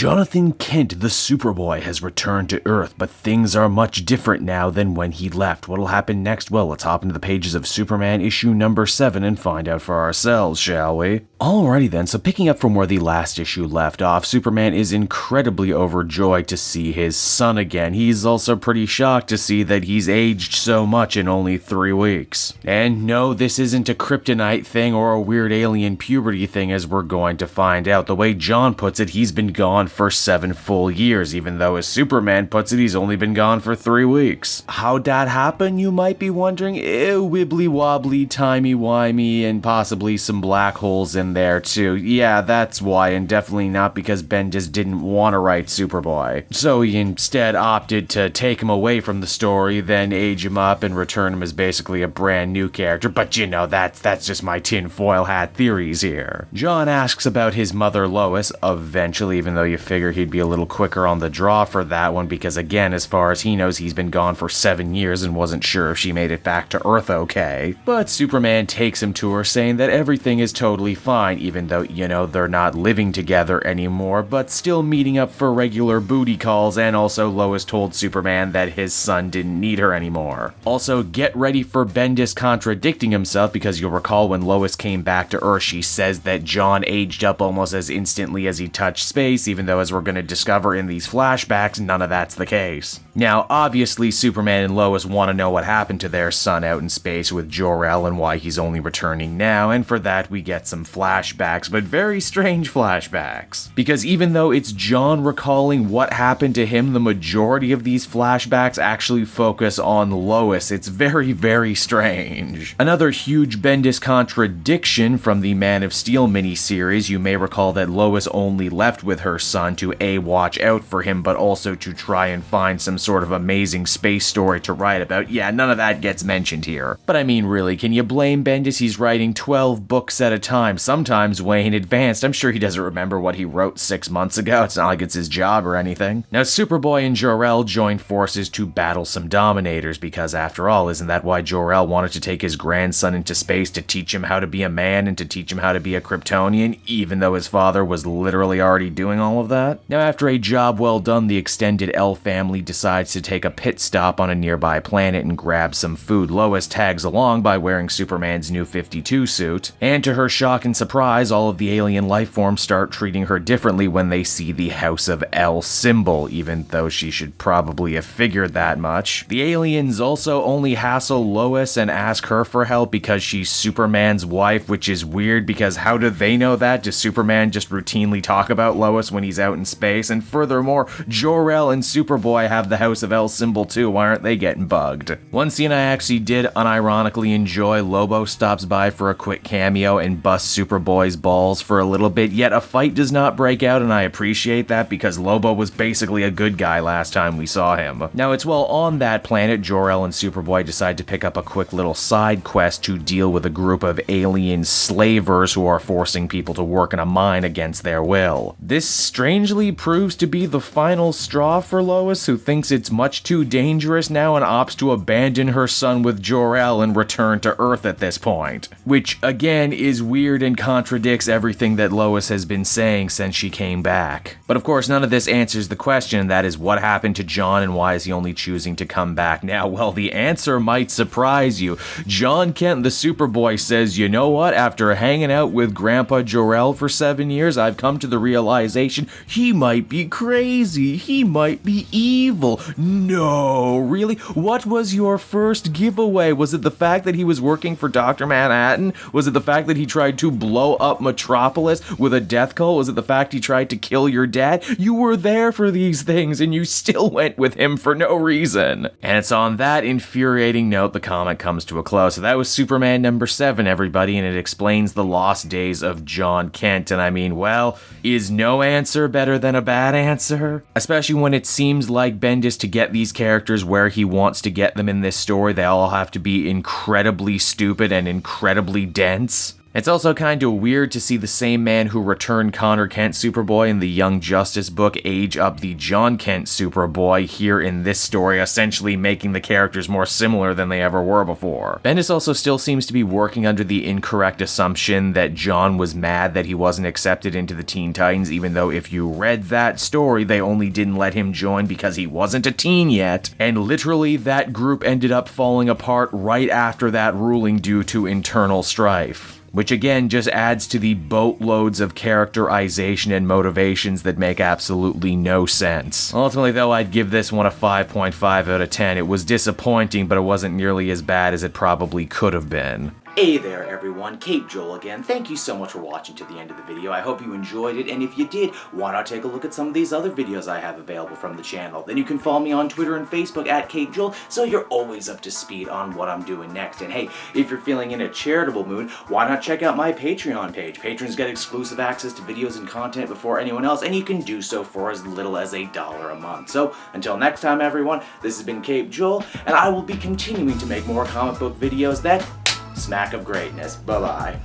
Jonathan Kent, the Superboy, has returned to Earth, but things are much different now than when he left. What'll happen next? Well, let's hop into the pages of Superman issue number 7 and find out for ourselves, shall we? Alrighty then, so picking up from where the last issue left off, Superman is incredibly overjoyed to see his son again. He's also pretty shocked to see that he's aged so much in only 3 weeks. And no, this isn't a kryptonite thing or a weird alien puberty thing, as we're going to find out. The way Jon puts it, he's been gone for 7 full years, even though as Superman puts it, he's only been gone for 3 weeks. How'd that happen, you might be wondering? Wibbly wobbly, timey wimey, and possibly some black holes in there too. Yeah, that's why, and definitely not because Bendis didn't want to write Superboy. So he instead opted to take him away from the story, then age him up and return him as basically a brand new character. But you know, that's just my tinfoil hat theories here. Jon asks about his mother Lois, eventually, even though you figure he'd be a little quicker on the draw for that one, because again, as far as he knows, he's been gone for 7 years and wasn't sure if she made it back to Earth okay. But Superman takes him to her, saying that everything is totally fine, even though, you know, they're not living together anymore, but still meeting up for regular booty calls, and also Lois told Superman that his son didn't need her anymore. Also, get ready for Bendis contradicting himself, because you'll recall when Lois came back to Earth, she says that Jon aged up almost as instantly as he touched space, even though, as we're going to discover in these flashbacks, none of that's the case. Now, obviously, Superman and Lois want to know what happened to their son out in space with Jor-El and why he's only returning now, and for that we get some flashbacks, but very strange flashbacks. Because even though it's Jon recalling what happened to him, the majority of these flashbacks actually focus on Lois. It's very, very strange. Another huge Bendis contradiction from the Man of Steel miniseries, you may recall that Lois only left with her son to A, watch out for him, but also to try and find some sort of amazing space story to write about. Yeah, none of that gets mentioned here. But I mean, really, can you blame Bendis? He's writing 12 books at a time, sometimes way in advance. I'm sure he doesn't remember what he wrote 6 months ago. It's not like it's his job or anything. Now, Superboy and Jor-El join forces to battle some Dominators, because after all, isn't that why Jor-El wanted to take his grandson into space, to teach him how to be a man and to teach him how to be a Kryptonian, even though his father was literally already doing all of that? Now, after a job well done, the extended El family decides to take a pit stop on a nearby planet and grab some food. Lois tags along by wearing Superman's new 52 suit, and to her shock and surprise, all of the alien life forms start treating her differently when they see the House of El symbol, even though she should probably have figured that much. The aliens also only hassle Lois and ask her for help because she's Superman's wife, which is weird because how do they know that? Does Superman just routinely talk about Lois when he's out in space? And furthermore, Jor-El and Superboy have the House of El symbol too. Why aren't they getting bugged? One scene I actually did unironically enjoy, Lobo stops by for a quick cameo and busts Superboy's balls for a little bit, yet a fight does not break out, and I appreciate that because Lobo was basically a good guy last time we saw him. Now, it's while on that planet, Jor-El and Superboy decide to pick up a quick little side quest to deal with a group of alien slavers who are forcing people to work in a mine against their will. This strangely proves to be the final straw for Lois, who thinks it's much too dangerous now and opts to abandon her son with Jor-El and return to Earth at this point. Which, again, is weird and contradicts everything that Lois has been saying since she came back. But of course, none of this answers the question, and that is what happened to Jon and why is he only choosing to come back now? Well, the answer might surprise you. Jon Kent, the Superboy, says, you know what? After hanging out with Grandpa Jor-El for 7 years, I've come to the realization he might be crazy. He might be evil. No, really? What was your first giveaway? Was it the fact that he was working for Dr. Manhattan? Was it the fact that he tried to blow up Metropolis with a death cult? Was it the fact he tried to kill your dad? You were there for these things and you still went with him for no reason. And it's on that infuriating note the comic comes to a close. So that was Superman number 7, everybody, and it explains the lost days of Jon Kent. And I mean, well, is no answer better than a bad answer? Especially when it seems like Bendis, to get these characters where he wants to get them in this story, they all have to be incredibly stupid and incredibly dense. It's also kinda weird to see the same man who returned Connor Kent Superboy in the Young Justice book age up the Jon Kent Superboy here in this story, essentially making the characters more similar than they ever were before. Bendis also still seems to be working under the incorrect assumption that Jon was mad that he wasn't accepted into the Teen Titans, even though if you read that story, they only didn't let him join because he wasn't a teen yet. And literally, that group ended up falling apart right after that ruling due to internal strife. Which again just adds to the boatloads of characterization and motivations that make absolutely no sense. Ultimately though, I'd give this one a 5.5 out of 10. It was disappointing, but it wasn't nearly as bad as it probably could have been. Hey there everyone, Cape Joel again. Thank you so much for watching to the end of the video. I hope you enjoyed it, and if you did, why not take a look at some of these other videos I have available from the channel. Then you can follow me on Twitter and Facebook at Cape Joel, so you're always up to speed on what I'm doing next. And hey, if you're feeling in a charitable mood, why not check out my Patreon page. Patrons get exclusive access to videos and content before anyone else, and you can do so for as little as $1 a month. So, until next time everyone, this has been Cape Joel, and I will be continuing to make more comic book videos that smack of greatness. Bye-bye.